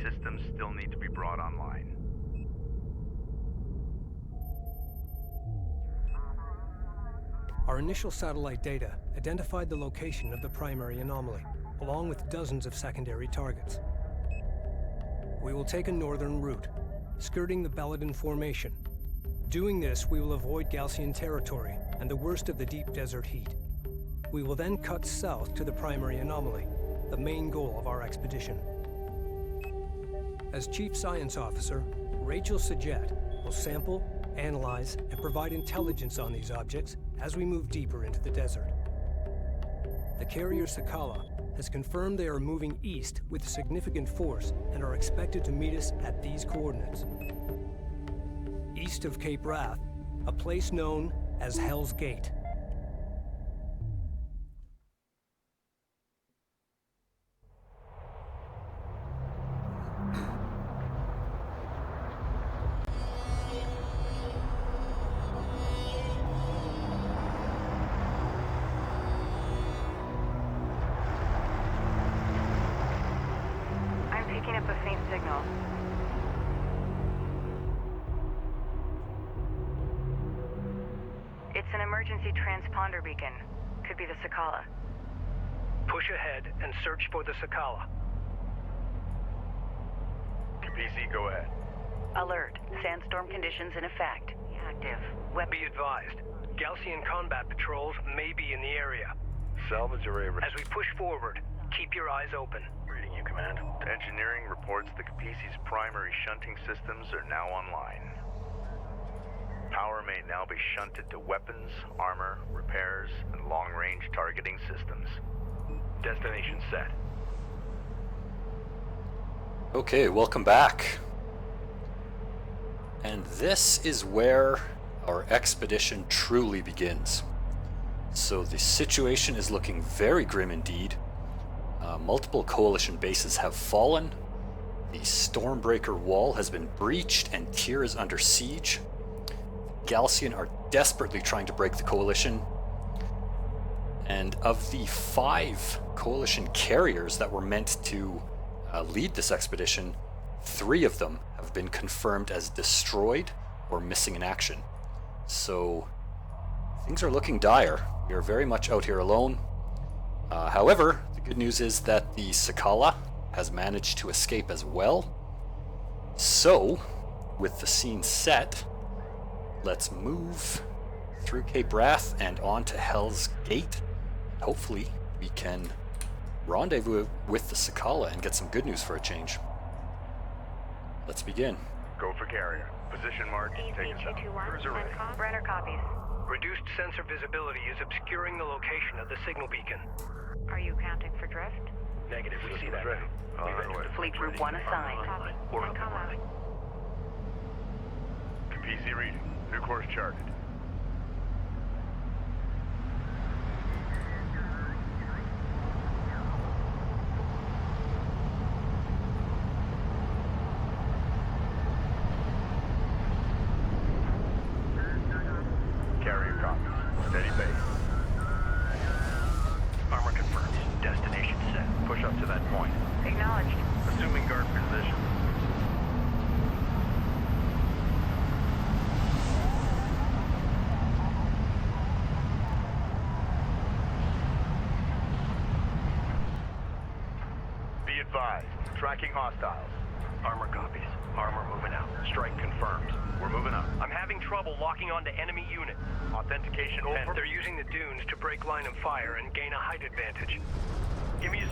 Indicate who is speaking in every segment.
Speaker 1: systems still need to be brought online.
Speaker 2: Our initial satellite data identified the location of the primary anomaly, along with dozens of secondary targets. We will take a northern route, skirting the Belladin Formation. Doing this, we will avoid Gaussian territory and the worst of the deep desert heat. We will then cut south to the primary anomaly, the main goal of our expedition. As Chief Science Officer, Rachel Sajet will sample, analyze, and provide intelligence on these objects as we move deeper into the desert. The carrier Sakala has confirmed they are moving east with significant force and are expected to meet us at these coordinates. East of Cape Wrath, a place known as Hell's Gate.
Speaker 3: Picking up a faint signal. It's an emergency transponder beacon. Could be the Sakala.
Speaker 2: Push ahead and search for the Sakala.
Speaker 1: Kapisi, go ahead.
Speaker 3: Alert. Sandstorm conditions in effect. Active.
Speaker 2: Be advised, Gaussian combat patrols may be in the area.
Speaker 1: Salvage array.
Speaker 2: As we push forward, keep your eyes open.
Speaker 1: Reading you, Command. Engineering reports the Kapisi's primary shunting systems are now online. Power may now be shunted to weapons, armor, repairs, and long-range targeting systems. Destination set.
Speaker 4: Okay, welcome back. And this is where our expedition truly begins. So the situation is looking very grim indeed. Multiple coalition bases have fallen. The Stormbreaker wall has been breached and Tyr is under siege. Gaussian are desperately trying to break the coalition. And of the 5 coalition carriers that were meant to lead this expedition, 3 of them have been confirmed as destroyed or missing in action. So things are looking dire. We are very much out here alone. However, the good news is that the Sakala has managed to escape as well. So, with the scene set, let's move through Cape Wrath and on to Hell's Gate. Hopefully, we can rendezvous with the Sakala and get some good news for a change. Let's begin.
Speaker 1: Go for carrier. Position mark. Take us out. Cruiser ready.
Speaker 3: Brenner copies.
Speaker 2: Reduced sensor visibility is obscuring the location of the signal beacon.
Speaker 3: Are you counting for drift?
Speaker 2: Negative, we see that.
Speaker 1: Ready. On our way.
Speaker 3: Fleet Group 1 assigned.
Speaker 2: Copy.
Speaker 1: We're
Speaker 3: And
Speaker 1: up
Speaker 3: come
Speaker 1: and
Speaker 3: out.
Speaker 1: running. Kapisi reading. New course charted. Carrier copies. Steady base. Armor confirmed. Destination set. Push up to that point.
Speaker 3: Acknowledged.
Speaker 1: Assuming guard position. Be advised. Tracking hostiles.
Speaker 2: Armor copies. Armor moving out.
Speaker 1: Strike confirmed. We're moving up.
Speaker 2: I'm having trouble locking onto enemy units.
Speaker 1: Authentication over.
Speaker 2: They're using the dunes to break line of fire and gain a height advantage.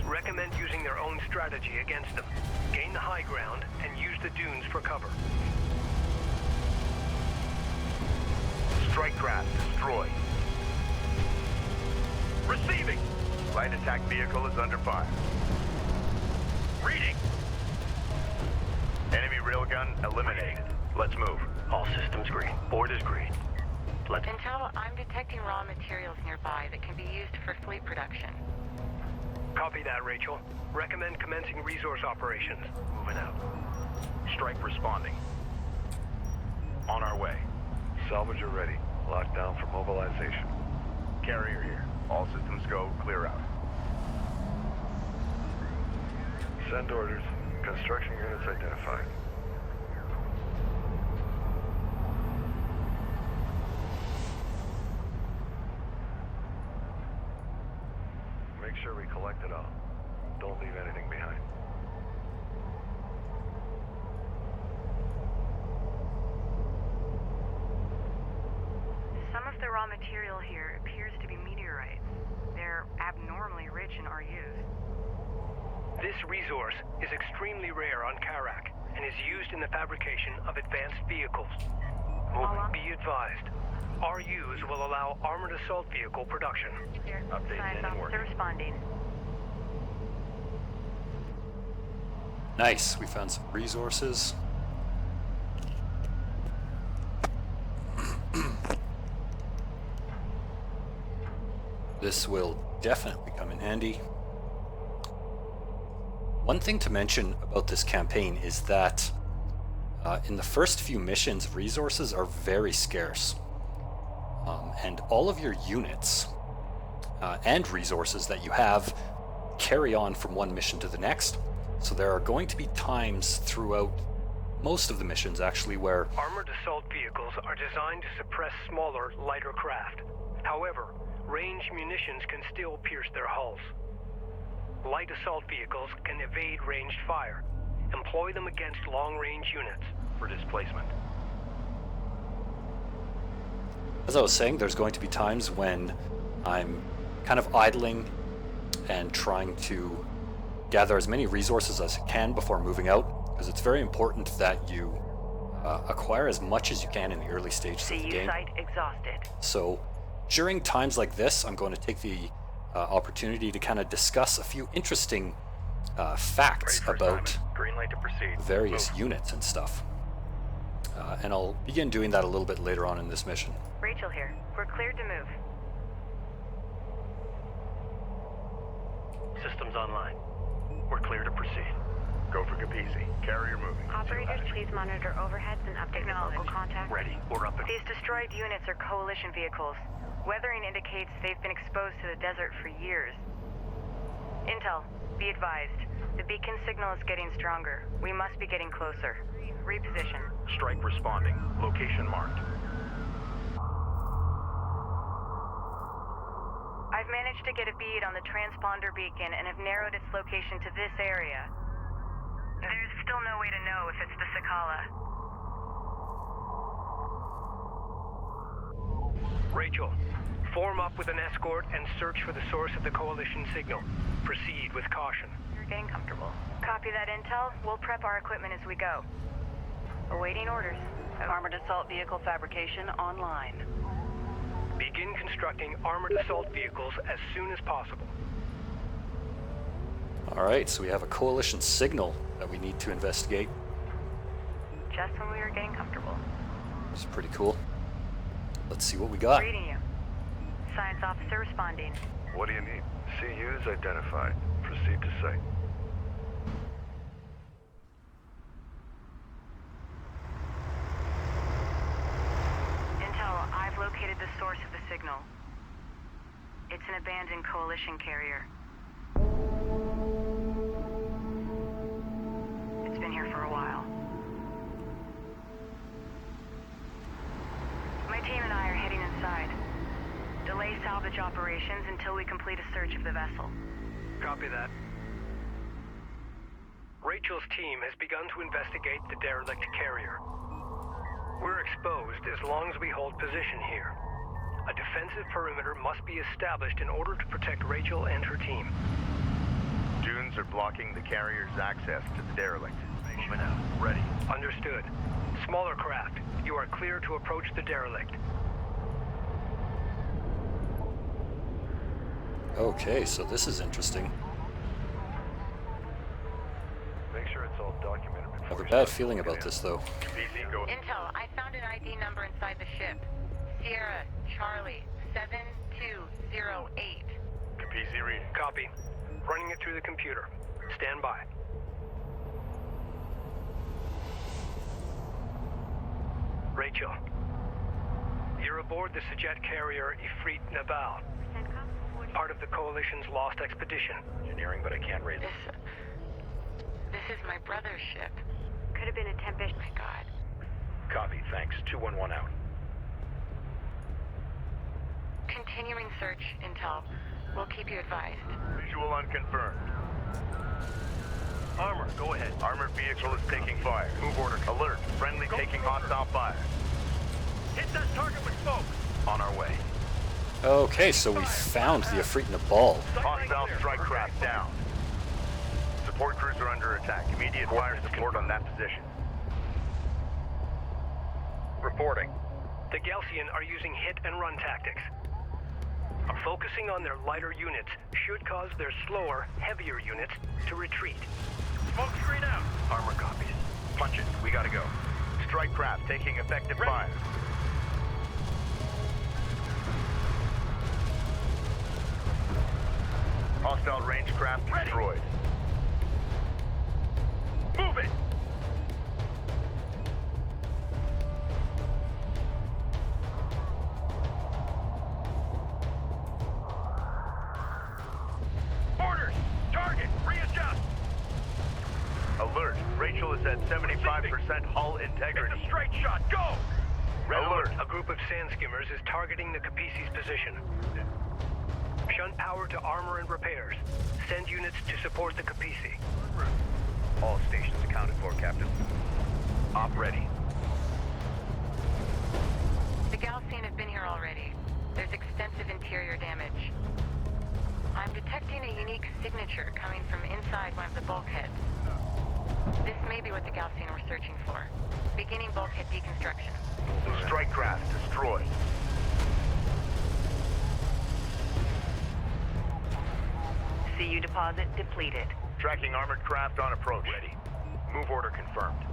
Speaker 2: Recommend using their own strategy against them. Gain the high ground and use the dunes for cover.
Speaker 1: Strike craft destroyed. Receiving. Light attack vehicle is under fire. Reading. Enemy railgun eliminated. Let's move.
Speaker 2: All systems green. Board is green. Let's...
Speaker 3: Intel, I'm detecting raw materials nearby that can be used for fleet production.
Speaker 2: Copy that, Rachel. Recommend commencing resource operations.
Speaker 1: Moving out. Strike responding. On our way.
Speaker 5: Salvage are ready. Locked down for mobilization.
Speaker 1: Carrier here. All systems go. Clear out.
Speaker 5: Send orders. Construction units identified. Make sure we collect it all. Don't leave anything behind.
Speaker 3: Some of the raw material here appears to be meteorites. They're abnormally rich in RUs.
Speaker 6: This resource is extremely rare on Kharak and is used in the fabrication of advanced vehicles. Be advised, RUs will allow armored assault vehicle production.
Speaker 1: Update
Speaker 3: Science
Speaker 1: in work.
Speaker 3: officer responding.
Speaker 4: Nice, we found some resources. This will definitely come in handy. One thing to mention about this campaign is that in the first few missions, resources are very scarce. And all of your units and resources that you have carry on from one mission to the next. So there are going to be times throughout most of the missions actually where
Speaker 6: Armored assault vehicles are designed to suppress smaller, lighter craft. However, ranged munitions can still pierce their hulls. Light assault vehicles can evade ranged fire. Employ them against long-range units
Speaker 1: For displacement.
Speaker 4: as I was saying, there's going to be times when I'm kind of idling and trying to gather as many resources as I can before moving out, because it's very important that you acquire as much as you can in the early stages of the
Speaker 3: CU
Speaker 4: game.
Speaker 3: site exhausted.
Speaker 4: So during times like this, I'm going to take the opportunity to kind of discuss a few interesting facts
Speaker 1: Ready for
Speaker 4: about
Speaker 1: assignment. Green light to proceed.
Speaker 4: various
Speaker 1: Move.
Speaker 4: units and stuff. And I'll begin doing that a little bit later on in this mission.
Speaker 3: Rachel here. We're cleared to move.
Speaker 1: Systems online. We're clear to proceed. Go for Kapisi. Carrier moving.
Speaker 3: Operators, please monitor overheads and update the local contact.
Speaker 1: Ready. We're up and...
Speaker 3: These destroyed units are coalition vehicles. Weathering indicates they've been exposed to the desert for years. Intel, be advised. The beacon signal is getting stronger. We must be getting closer. Reposition.
Speaker 1: Strike responding. Location marked.
Speaker 3: I've managed to get a bead on the transponder beacon and have narrowed its location to this area. There's still no way to know if it's the Sakala.
Speaker 6: Rachel, form up with an escort and search for the source of the coalition signal. Proceed with caution.
Speaker 3: You're getting comfortable. Copy that intel. We'll prep our equipment as we go. Awaiting orders. Armored assault vehicle fabrication online.
Speaker 6: Begin constructing armored assault vehicles as soon as possible.
Speaker 4: Alright, so we have a coalition signal that we need to investigate.
Speaker 3: Just when we were getting comfortable.
Speaker 4: It's pretty cool. Let's see what we got.
Speaker 3: Reading you. Science officer responding.
Speaker 5: What do you need? CUs identified. Proceed to site.
Speaker 3: Intel, I've located the source of the signal. It's an abandoned coalition carrier. It's been here for a while. My team and I are heading inside. Delay salvage operations until we complete a search of the vessel.
Speaker 6: Copy that. Rachel's team has begun to investigate the derelict carrier. We're exposed as long as we hold position here. A defensive perimeter must be established in order to protect Rachel and her team.
Speaker 1: Dunes are blocking the carrier's access to the derelict. Moving out. Ready.
Speaker 6: Understood. Smaller craft, you are clear to approach the derelict.
Speaker 4: Okay, so this is interesting.
Speaker 5: Make sure it's all documented
Speaker 4: I
Speaker 5: before
Speaker 4: have a
Speaker 5: you
Speaker 4: bad
Speaker 5: start
Speaker 4: feeling
Speaker 5: looking
Speaker 4: about
Speaker 5: in.
Speaker 4: this, though.
Speaker 1: Kapisi, go.
Speaker 3: Intel, I found an ID number inside the ship. Sierra, Charlie, 7208.
Speaker 1: Kapisi reading.
Speaker 6: Copy. Running it through the computer. Stand by. Rachel, you're aboard the Sajet carrier Ifrit Naval, part of the Coalition's lost expedition.
Speaker 1: Engineering, but I can't raise it.
Speaker 3: This is my brother's ship. Could have been a tempest. My God.
Speaker 5: Copy, thanks. 211 out.
Speaker 3: Continuing search, Intel. We'll keep you advised.
Speaker 1: Visual unconfirmed.
Speaker 5: Armor, go ahead.
Speaker 1: Armored vehicle is taking fire.
Speaker 5: Move order.
Speaker 1: Alert. Friendly taking hostile fire.
Speaker 5: Hit that target with smoke. On our way.
Speaker 4: Okay, so we found the Ifrit in a ball.
Speaker 1: Hostile strike craft down. Support crews are under attack. Immediate fire support on that position.
Speaker 5: Reporting.
Speaker 6: The Galcian are using hit-and-run tactics. Focusing on their lighter units should cause their slower, heavier units to retreat.
Speaker 5: Smoke screen out. Armor copies. Punch it. We gotta go.
Speaker 1: Strike craft taking effective fire. Hostile range craft destroyed.
Speaker 5: Move it. Orders. Target. Readjust.
Speaker 1: Alert. Rachel is at 75% hull integrity.
Speaker 5: It's a straight shot. Go.
Speaker 1: Alert.
Speaker 6: A group of sand skimmers is targeting the Kapisi's position. Shunt power to armor and repairs. Send units to support the Kapisi.
Speaker 1: All stations accounted for, Captain.
Speaker 5: Op ready.
Speaker 3: The Galcian have been here already. There's extensive interior damage. I'm detecting a unique signature coming from inside one of the bulkheads. This may be what the Galcian were searching for. Beginning bulkhead deconstruction.
Speaker 1: Strike craft destroyed.
Speaker 3: CU deposit depleted.
Speaker 1: Tracking armored craft on approach.
Speaker 5: Ready. Move order confirmed.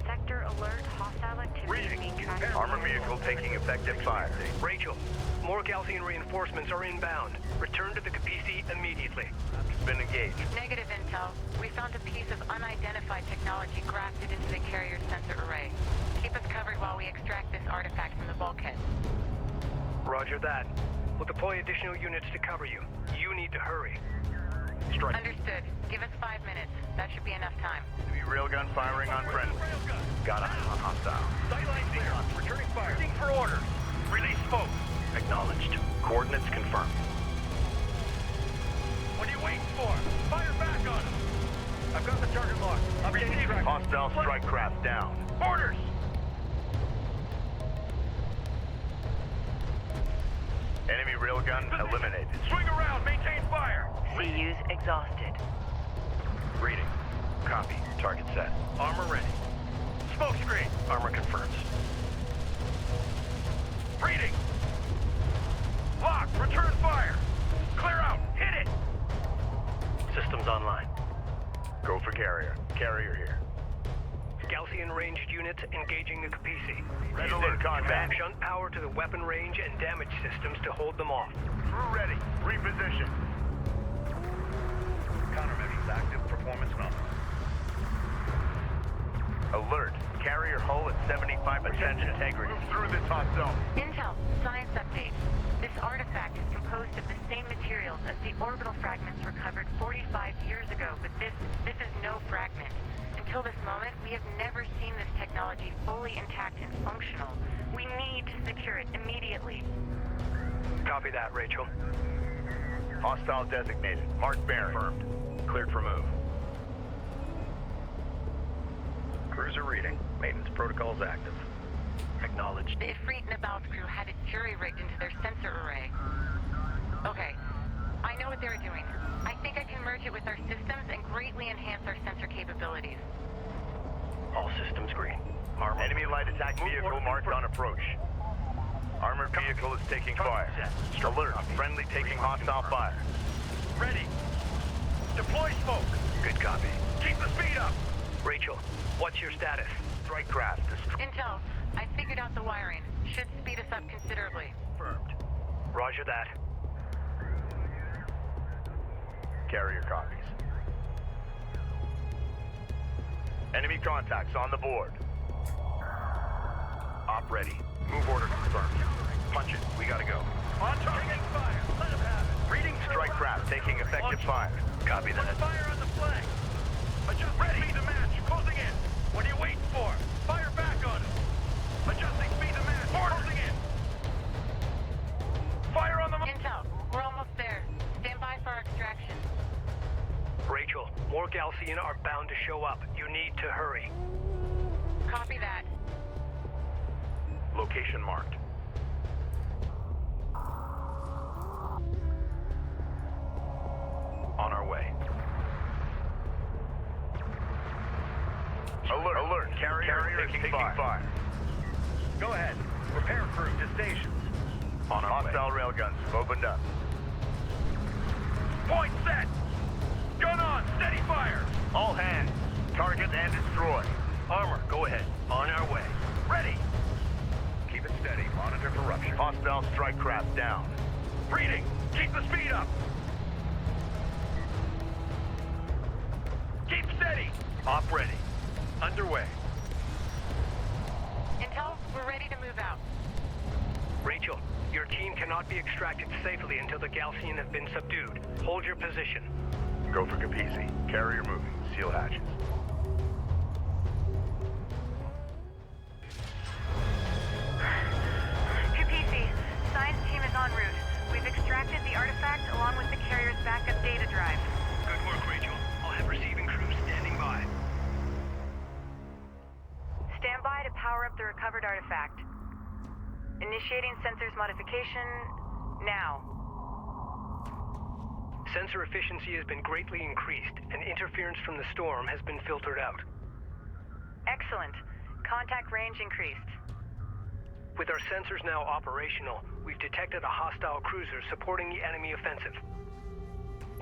Speaker 3: Sector alert, hostile activity being tracked.
Speaker 1: Armor vehicle taking effective fire.
Speaker 6: Rachel, more Galcian reinforcements are inbound. Return to the Kapisi immediately.
Speaker 1: Been engaged.
Speaker 3: Negative intel. We found a piece of unidentified technology grafted into the carrier's sensor array. Keep us covered while we extract this artifact from the bulkhead.
Speaker 6: Roger that. We'll deploy additional units to cover you. You need to hurry.
Speaker 5: Strike.
Speaker 3: Understood. Give us 5 minutes. That should be enough time.
Speaker 1: Enemy railgun firing on friendly.
Speaker 5: Got eyes on hostile. Sightline clear. Returning fire. Waiting for orders. Release smoke. Acknowledged. Coordinates confirmed. What are you waiting for? Fire back on him. I've got the target locked. Updating track.
Speaker 1: Hostile strike craft down.
Speaker 5: Orders.
Speaker 1: Enemy railgun eliminated.
Speaker 5: Swing around. Maintain fire.
Speaker 3: CU's exhausted.
Speaker 5: Reading. Copy. Target set. Armor ready. Smoke screen. Armor confirms. Reading. Lock. Return fire. Clear out. Hit it. Systems online.
Speaker 1: Go for carrier. Carrier here.
Speaker 6: Galcian ranged units engaging the Kapisi.
Speaker 1: Red alert contact.
Speaker 6: Shunt power to the weapon range and damage systems to hold them off.
Speaker 1: Crew ready. Reposition.
Speaker 5: Countermeasures active. Performance nominal.
Speaker 1: Alert. Carrier hull at 75% integrity. Move through this hot zone.
Speaker 3: Intel, science update. This artifact is composed of the same materials as the orbital fragments recovered 45 years ago, but this is no fragment. Until this moment, we have never seen this technology fully intact and functional. We need to secure it immediately.
Speaker 6: Copy that, Rachel.
Speaker 1: Hostile designated. Mark bearing.
Speaker 5: Confirmed. Cleared for move. Cruiser reading. Maintenance protocols active. Acknowledged.
Speaker 3: The Ifrit and Abow's crew had it jury-rigged into their sensor array. Okay, I know what they're doing. I think I can merge it with our systems and greatly enhance our sensor capabilities.
Speaker 5: All systems green. Armor.
Speaker 1: Enemy light attack vehicle marked on approach. Armored vehicle is taking fire. Alert. Friendly taking hostile fire.
Speaker 5: Ready. Deploy smoke.
Speaker 6: Good copy.
Speaker 5: Keep the speed up.
Speaker 6: Rachel, what's your status?
Speaker 1: Strike craft destroyed.
Speaker 3: Intel, I figured out the wiring. Should speed us up considerably.
Speaker 5: Confirmed.
Speaker 6: Roger that.
Speaker 1: Carrier copies. Enemy contacts on the board.
Speaker 5: Op ready. Move order confirmed. Punch it. We gotta go. On target. Fire. Let him have it. Reading
Speaker 1: Strike craft taking effective fire.
Speaker 5: Copy that. Fire on the flank. Adjust ready. Speed to match. Closing in. What are you waiting for? Fire back on him. Adjusting speed to match. Closing in. Fire on the...
Speaker 3: Intel, we're almost there. Stand by for extraction.
Speaker 6: Rachel, more Galcian are bound to show up. You need to hurry.
Speaker 3: Copy that.
Speaker 1: Location marked. On our way. Alert, alert. Carrier taking fire.
Speaker 5: Go ahead. Repair crew to stations.
Speaker 1: On our hostile railguns have opened up.
Speaker 5: Point set. Gun on. Steady fire.
Speaker 1: All hands. Target and destroy.
Speaker 5: Armor, go ahead. On our way. Ready. Keep it steady. Monitor for rupture.
Speaker 1: Hostile strike craft down.
Speaker 5: Reading. Keep the speed up. Keep steady. Op ready. Underway.
Speaker 3: Intel, we're ready to move out.
Speaker 6: Rachel, your team cannot be extracted safely until the Galcian have been subdued. Hold your position.
Speaker 1: Go for Kapisi. Carrier moving. Seal hatches.
Speaker 3: Kapisi, science team is en route. We've extracted the artifact along with the carrier's backup data drive.
Speaker 6: Good work, Rachel. I'll have receiving crews standing by.
Speaker 3: Stand by to power up the recovered artifact. Initiating sensors modification now.
Speaker 6: Sensor efficiency has been greatly increased, and interference from the storm has been filtered out.
Speaker 3: Excellent. Contact range increased.
Speaker 6: With our sensors now operational, we've detected a hostile cruiser supporting the enemy offensive.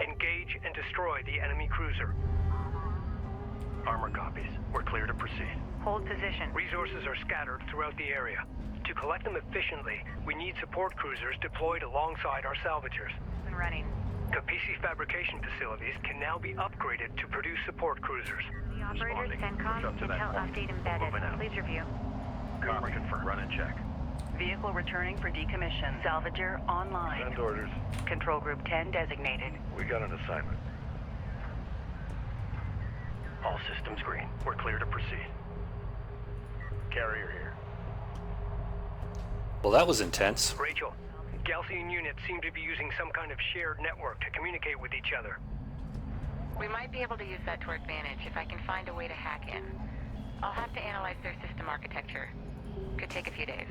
Speaker 6: Engage and destroy the enemy cruiser.
Speaker 5: Armor copies. We're clear to proceed.
Speaker 3: Hold position.
Speaker 6: Resources are scattered throughout the area. To collect them efficiently, we need support cruisers deployed alongside our salvagers.
Speaker 3: And running.
Speaker 6: Kapisi fabrication facilities can now be upgraded to produce support cruisers.
Speaker 3: The operator, CENTCOM,
Speaker 5: Up to that
Speaker 3: Intel
Speaker 5: point.
Speaker 3: update embedded.
Speaker 5: Moving out.
Speaker 3: Please review.
Speaker 5: Armor confirmed. Run and check.
Speaker 7: Vehicle returning for decommission. Salvager online.
Speaker 5: Send orders.
Speaker 7: Control Group 10 designated.
Speaker 5: We got an assignment. All systems green. We're clear to proceed.
Speaker 1: Carrier here.
Speaker 4: Well, that was intense.
Speaker 6: Rachel, Galcian units seem to be using some kind of shared network to communicate with each other.
Speaker 3: We might be able to use that to our advantage if I can find a way to hack in. I'll have to analyze their system architecture. Could take a few days.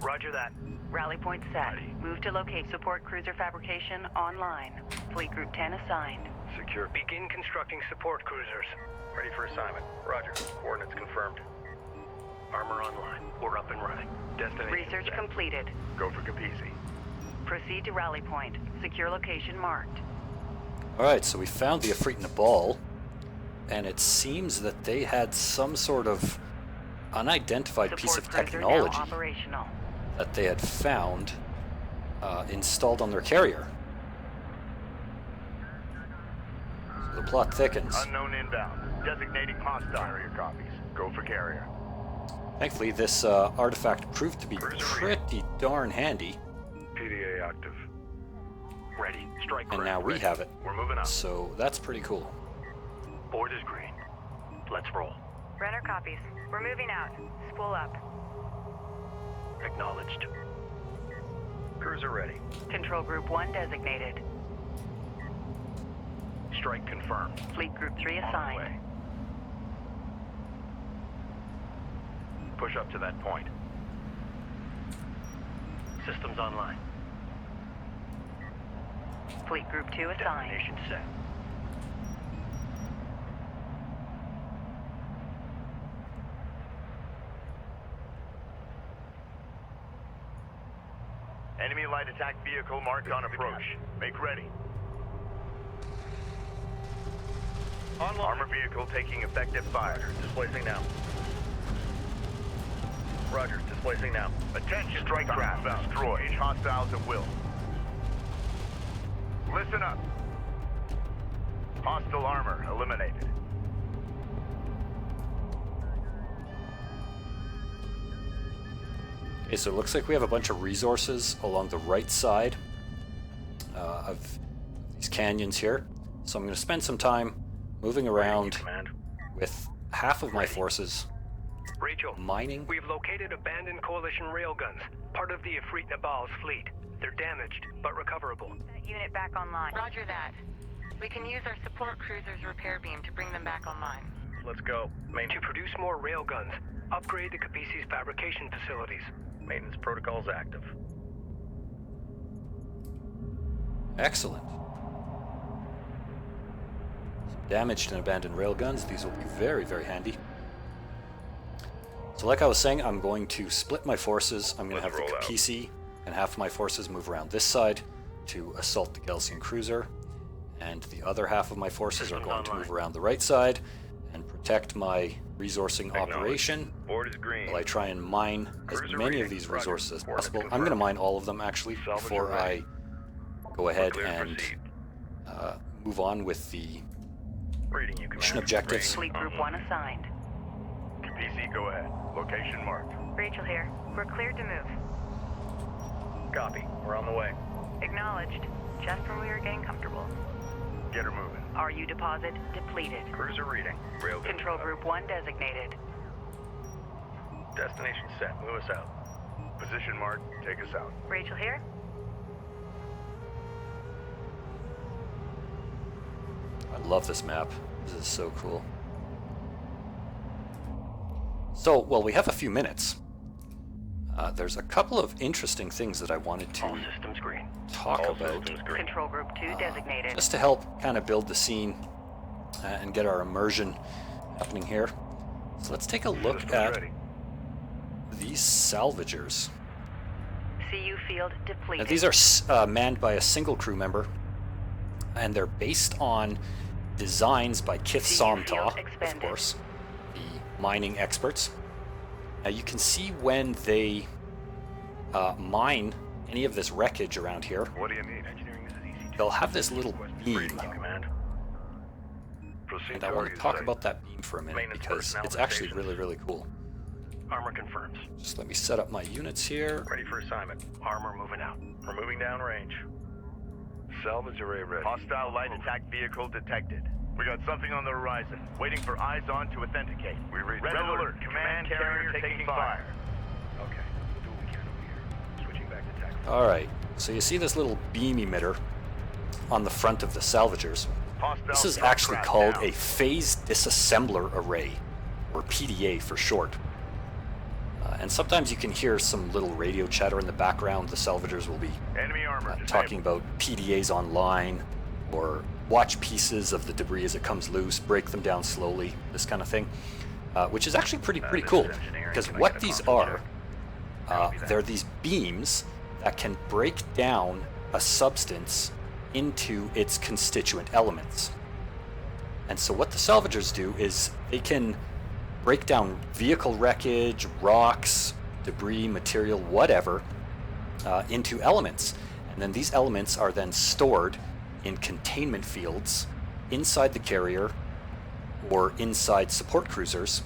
Speaker 6: Roger that.
Speaker 7: Rally point set. Move to locate support cruiser fabrication online. Fleet Group 10 assigned.
Speaker 5: Secure.
Speaker 6: Begin constructing support cruisers.
Speaker 5: Ready for assignment. Roger. Coordinates confirmed. Armor online. We're up and running. Destination
Speaker 7: Research
Speaker 5: set.
Speaker 7: completed.
Speaker 1: Go for Kapisi.
Speaker 7: Proceed to rally point. Secure location marked.
Speaker 4: Alright, so we found the Ifrit Ball, and it seems that they had some sort of unidentified piece of
Speaker 7: Support cruiser now
Speaker 4: technology
Speaker 7: operational.
Speaker 4: that they had found installed on their carrier. So the plot thickens.
Speaker 1: Unknown inbound. Designating hostile. Carrier copies. Go for carrier.
Speaker 4: Thankfully, this artifact proved to be pretty darn handy,
Speaker 5: PDA active. Ready. Strike
Speaker 4: and
Speaker 5: craft
Speaker 4: now we
Speaker 5: ready.
Speaker 4: have it.
Speaker 5: We're moving up.
Speaker 4: So that's pretty cool.
Speaker 5: Board is green. Let's roll.
Speaker 3: Runner copies. We're moving out. Spool up.
Speaker 5: Acknowledged. Cruiser ready.
Speaker 7: Control Group 1 designated.
Speaker 5: Strike confirmed.
Speaker 7: Fleet Group 3
Speaker 5: On the
Speaker 7: assigned.
Speaker 5: way. Push up to that point. Systems online.
Speaker 7: Fleet Group 2 assigned.
Speaker 5: Destination set.
Speaker 1: Enemy light attack vehicle marked on approach. Make ready.
Speaker 5: Online.
Speaker 1: Armor vehicle taking effective fire.
Speaker 5: Displacing now. Roger. Displacing now.
Speaker 1: Attention, strike craft. Destroy. Engage hostiles at will. Listen up. Hostile armor eliminated.
Speaker 4: Okay, so it looks like we have a bunch of resources along the right side of these canyons here. So I'm going to spend some time moving around with half of my forces
Speaker 6: Rachel,
Speaker 4: mining.
Speaker 6: we've located abandoned Coalition railguns, part of the Ifrit Nabal's fleet. They're damaged, but recoverable.
Speaker 3: That unit back online.
Speaker 7: Roger that. We can use our support cruiser's repair beam to bring them back online.
Speaker 5: Let's go.
Speaker 6: To produce more railguns, upgrade the Kapisi's fabrication facilities.
Speaker 5: Maintenance protocols active.
Speaker 4: Excellent. Some damaged and abandoned railguns. These will be very, very handy. So like I was saying, I'm going to split my forces. I'm going to have the Kapisi and half of my forces move around this side to assault the Gelsian cruiser. And the other half of my forces are going to move around the right side and protect my resourcing operation
Speaker 5: Board is green.
Speaker 4: while I try and mine as many of these resources as possible. I'm going to mine all of them actually before I go ahead and move on with the
Speaker 5: Reading you,
Speaker 4: mission
Speaker 5: Commander.
Speaker 4: objectives.
Speaker 7: Fleet Group 1 assigned.
Speaker 1: PC, go ahead. Location marked.
Speaker 3: Rachel here. We're cleared to move.
Speaker 5: Copy. We're on the way.
Speaker 3: Acknowledged. Just when we were getting comfortable.
Speaker 1: Get her moving.
Speaker 7: RU deposit depleted.
Speaker 5: Cruiser reading. Railgun.
Speaker 7: Control Group 1 designated.
Speaker 5: Destination set. Move us out.
Speaker 1: Position marked. Take us out.
Speaker 3: Rachel here.
Speaker 4: I love this map. This is so cool. So, well, we have a few minutes. There's a couple of interesting things that I wanted to
Speaker 5: systems green.
Speaker 4: talk
Speaker 5: All
Speaker 4: about
Speaker 5: systems green.
Speaker 7: Control Group 2 designated.
Speaker 4: just to help kind of build the scene and get our immersion happening here. So let's take a look
Speaker 5: Systems
Speaker 4: at
Speaker 5: ready.
Speaker 4: these salvagers.
Speaker 7: CU field
Speaker 4: Now,
Speaker 7: depleted.
Speaker 4: these are manned by a single crew member, and they're based on designs by Kith
Speaker 7: CU
Speaker 4: Somta,
Speaker 7: field
Speaker 4: of
Speaker 7: expended.
Speaker 4: course, the mining experts. Now you can see when they mine any of this wreckage around here,
Speaker 5: What do you need? Engineering is easy.
Speaker 4: they'll have this little beam.
Speaker 5: Reading you, Command. Proceed
Speaker 4: And I
Speaker 5: to
Speaker 4: want to
Speaker 5: RU
Speaker 4: talk
Speaker 5: site.
Speaker 4: about that beam for a minute
Speaker 5: Maintenance
Speaker 4: because
Speaker 5: personnel
Speaker 4: it's
Speaker 5: to
Speaker 4: actually
Speaker 5: station.
Speaker 4: really, really cool.
Speaker 5: Armor confirms.
Speaker 4: Just let me set up my units here.
Speaker 5: Ready for assignment. Armor moving out. We're moving down range. Salvage array ready.
Speaker 1: Hostile light attack vehicle detected. We got something on the horizon. Waiting for eyes on to authenticate.
Speaker 5: We read
Speaker 1: Red alert. Command carrier taking fire.
Speaker 5: Okay. Do what we can over here. Switching back to tactical.
Speaker 4: Alright, so you see this little beam emitter on the front of the salvagers.
Speaker 1: Hostile
Speaker 4: This is
Speaker 1: truck
Speaker 4: actually
Speaker 1: crash
Speaker 4: called
Speaker 1: down.
Speaker 4: a phase disassembler array, or PDA for short. And sometimes you can hear some little radio chatter in the background. The salvagers will be
Speaker 1: Enemy armor
Speaker 4: talking about PDAs online, or watch pieces of the debris as it comes loose, break them down slowly, this kind of thing, which is actually pretty
Speaker 5: This
Speaker 4: cool.
Speaker 5: is engineering.
Speaker 4: Because
Speaker 5: Can I
Speaker 4: what
Speaker 5: get a
Speaker 4: these
Speaker 5: console
Speaker 4: are,
Speaker 5: check? Copy that.
Speaker 4: they're these beams that can break down a substance into its constituent elements. And so what the salvagers do is they can break down vehicle wreckage, rocks, debris, material, whatever, into elements. And then these elements are then stored in containment fields inside the carrier or inside support cruisers.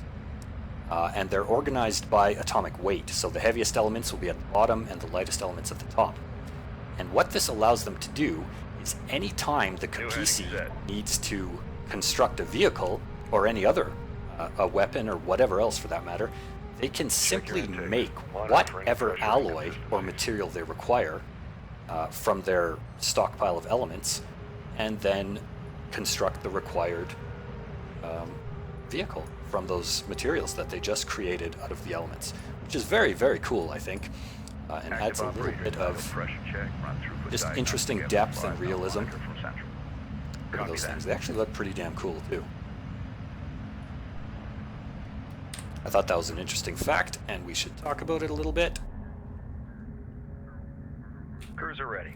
Speaker 4: And they're organized by atomic weight. So the heaviest elements will be at the bottom and the lightest elements at the top. And what this allows them to do is any time the Kapisi needs to construct a vehicle or any other a weapon or whatever else for that matter, they can simply make whatever alloy or material they require from their stockpile of elements and then construct the required vehicle from those materials that they just created out of the elements, which is very, very cool, I think, and adds a little bit of just interesting depth and realism to those things. They actually look pretty damn cool, too. I thought that was an interesting fact, and we should talk about it a little bit.
Speaker 5: Cruiser ready.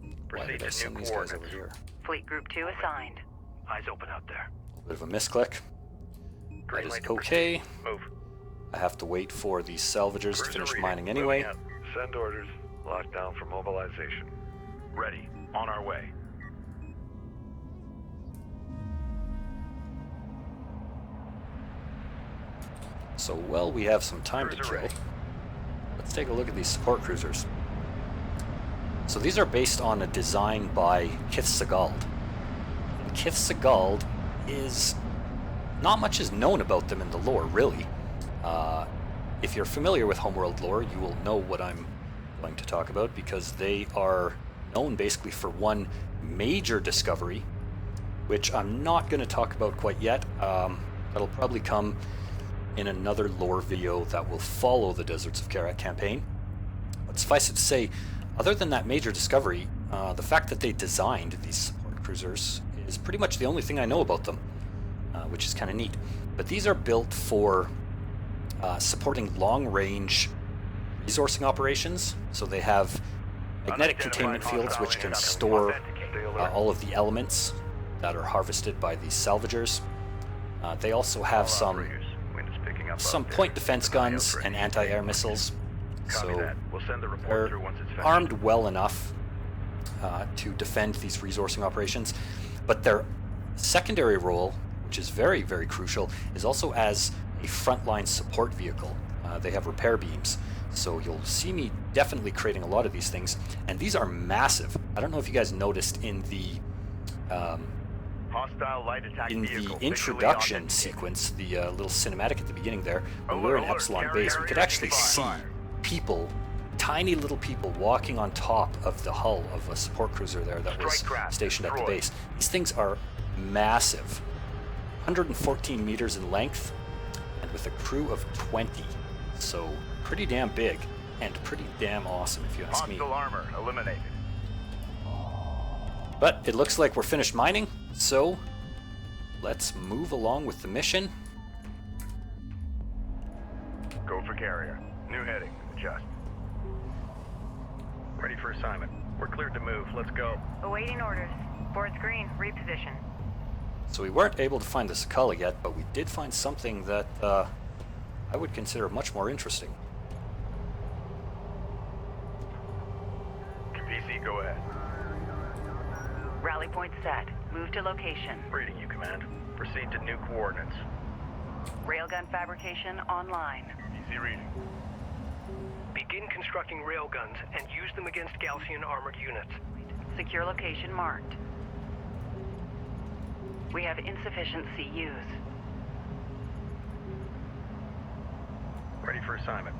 Speaker 4: Why
Speaker 5: Proceed
Speaker 4: did I
Speaker 5: to
Speaker 4: send
Speaker 5: new
Speaker 4: these guys over
Speaker 5: coordinates.
Speaker 4: here?
Speaker 7: Fleet Group 2 assigned.
Speaker 5: Eyes open out there.
Speaker 4: A bit of a misclick. That
Speaker 5: Green
Speaker 4: is
Speaker 5: light to
Speaker 4: okay.
Speaker 5: proceed. Move.
Speaker 4: I have to wait for these salvagers to
Speaker 5: Cruiser
Speaker 4: finish
Speaker 5: reading.
Speaker 4: mining anyway.
Speaker 5: Moving out. Send orders. Locked down for mobilization. Ready. On our way.
Speaker 4: So, well, we have some time to
Speaker 5: Cruiser
Speaker 4: kill.
Speaker 5: ready.
Speaker 4: take a look at these support cruisers. So these are based on a design by Sakala. Sakala is... not much is known about them in the lore, really. If you're familiar with Homeworld lore, you will know what I'm going to talk about, because they are known basically for one major discovery, which I'm not going to talk about quite yet. That'll probably come in another lore video that will follow the Deserts of Kharak campaign. But suffice it to say, other than that major discovery, the fact that they designed these support cruisers is pretty much the only thing I know about them, which is kind of neat. But these are built for supporting long-range resourcing operations. So they have magnetic containment fields which can store all of the elements that are harvested by these salvagers. They also have some point defense guns and anti-air missiles. So they're armed well enough to defend these resourcing operations. But their secondary role, which is very, very crucial, is also as a frontline support vehicle. They have repair beams. So you'll see me definitely creating a lot of these things. And these are massive. I don't know if you guys noticed in the introduction sequence, the little cinematic at the beginning there, when we were in Epsilon base, we could actually see people, tiny little people, walking on top of the hull of a support cruiser there that was stationed at the base. These things are massive. 114 meters in length, and with a crew of 20. So pretty damn big, and pretty damn awesome if you ask me.
Speaker 1: Hostile armor eliminated.
Speaker 4: But it looks like we're finished mining, so let's move along with the mission.
Speaker 1: Go for carrier. New heading. Adjust.
Speaker 5: Ready for assignment. We're cleared to move. Let's go.
Speaker 3: Awaiting orders. Board's green. Reposition.
Speaker 4: So we weren't able to find the Sakala yet, but we did find something that I would consider much more interesting.
Speaker 1: Kapisi, go ahead.
Speaker 7: Rally point set. Move to location.
Speaker 5: Reading you, Command. Proceed to new coordinates.
Speaker 7: Railgun fabrication online.
Speaker 1: Easy reading.
Speaker 6: Begin constructing railguns and use them against Gaussian armored units.
Speaker 7: Secure location marked. We have insufficient CUs.
Speaker 5: Ready for assignment.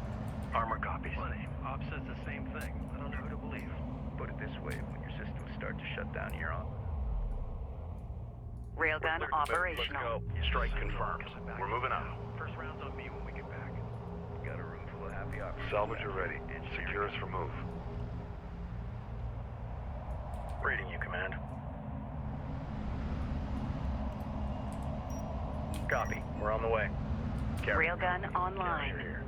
Speaker 6: Armor copies. Op says the same thing. I don't know who to believe.
Speaker 1: Put it this way, when your systems start to shut down, you're on.
Speaker 7: Railgun operational.
Speaker 1: Let's go. Strike confirmed. We're moving on.
Speaker 6: First round's on me when we get back.
Speaker 1: Got a room full of happy operators.
Speaker 5: Salvager ready. Secure us for move. Reading you, Command. Copy. We're on the way.
Speaker 7: Railgun online.
Speaker 1: Here.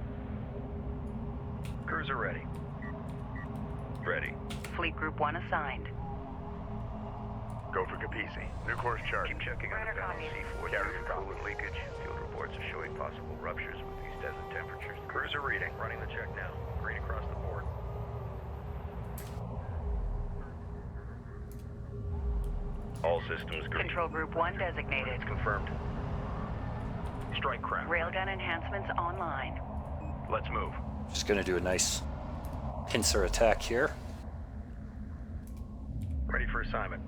Speaker 5: Cruiser ready. Ready.
Speaker 7: Fleet Group 1 assigned.
Speaker 1: Go for Kapisi. New course chart.
Speaker 5: Keep checking on the balance. C4
Speaker 1: Carrier
Speaker 5: coolant leakage. Field reports are showing possible ruptures with these desert temperatures. Cruiser reading. Running the check now. Green across the board. All systems green.
Speaker 7: Control Group 1 designated.
Speaker 5: Confirmed. Strike craft.
Speaker 7: Railgun enhancements online.
Speaker 1: Let's move.
Speaker 4: Just going to do a nice pincer attack here.
Speaker 5: Ready for assignment.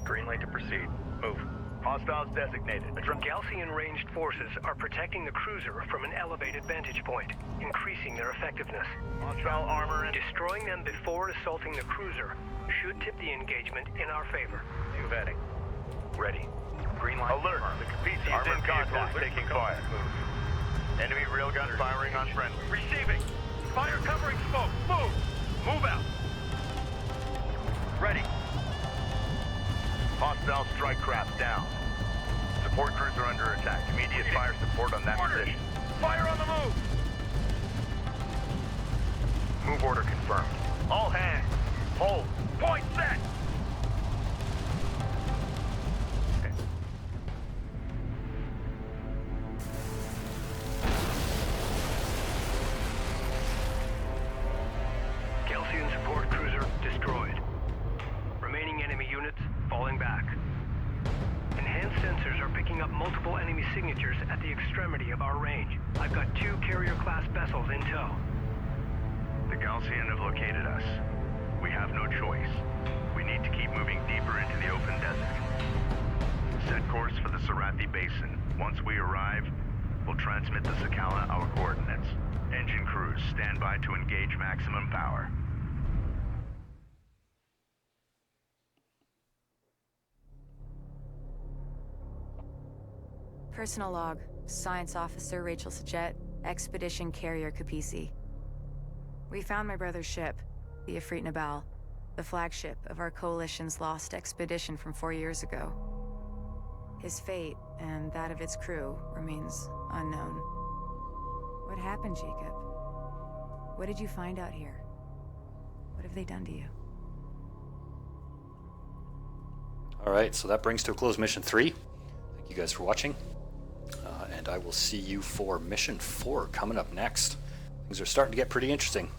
Speaker 5: Green light to proceed. Move.
Speaker 1: Hostiles designated.
Speaker 6: Gaussian ranged forces are protecting the cruiser from an elevated vantage point, increasing their effectiveness.
Speaker 1: Hostile armor and
Speaker 6: Destroying them before assaulting the cruiser should tip the engagement in our favor.
Speaker 5: New vetting. Ready. Green light.
Speaker 1: alert. The Kapisi is in contact. Taking fire. Enemy railgun firing on friendly.
Speaker 5: Receiving. Fire covering smoke. Move. Move out. Ready.
Speaker 1: Hostile strike craft down. Support cruiser under attack. Immediate fire support on that
Speaker 5: Order.
Speaker 1: position.
Speaker 5: Fire on the move.
Speaker 1: Move order confirmed. All hands. Hold.
Speaker 5: Point set.
Speaker 6: Gaussian support cruiser destroyed. Remaining enemy units falling back. Enhanced sensors are picking up multiple enemy signatures at the extremity of our range. I've got 2 carrier-class vessels in tow.
Speaker 1: The Galcian have located us. We have no choice. We need to keep moving deeper into the open desert. Set course for the Sarathi Basin. Once we arrive, we'll transmit to Sakala our coordinates. Engine crews, stand by to engage maximum power.
Speaker 3: Personal log. Science Officer Rachel Sajet, Expedition Carrier Kapisi. We found my brother's ship, the Ifrit Nabal, the flagship of our Coalition's lost expedition from 4 years ago. His fate, and that of its crew, remains unknown. What happened, Jacob? What did you find out here? What have they done to you?
Speaker 4: Alright, so that brings to a close Mission 3. Thank you guys for watching. And I will see you for Mission 4 coming up next. Things are starting to get pretty interesting.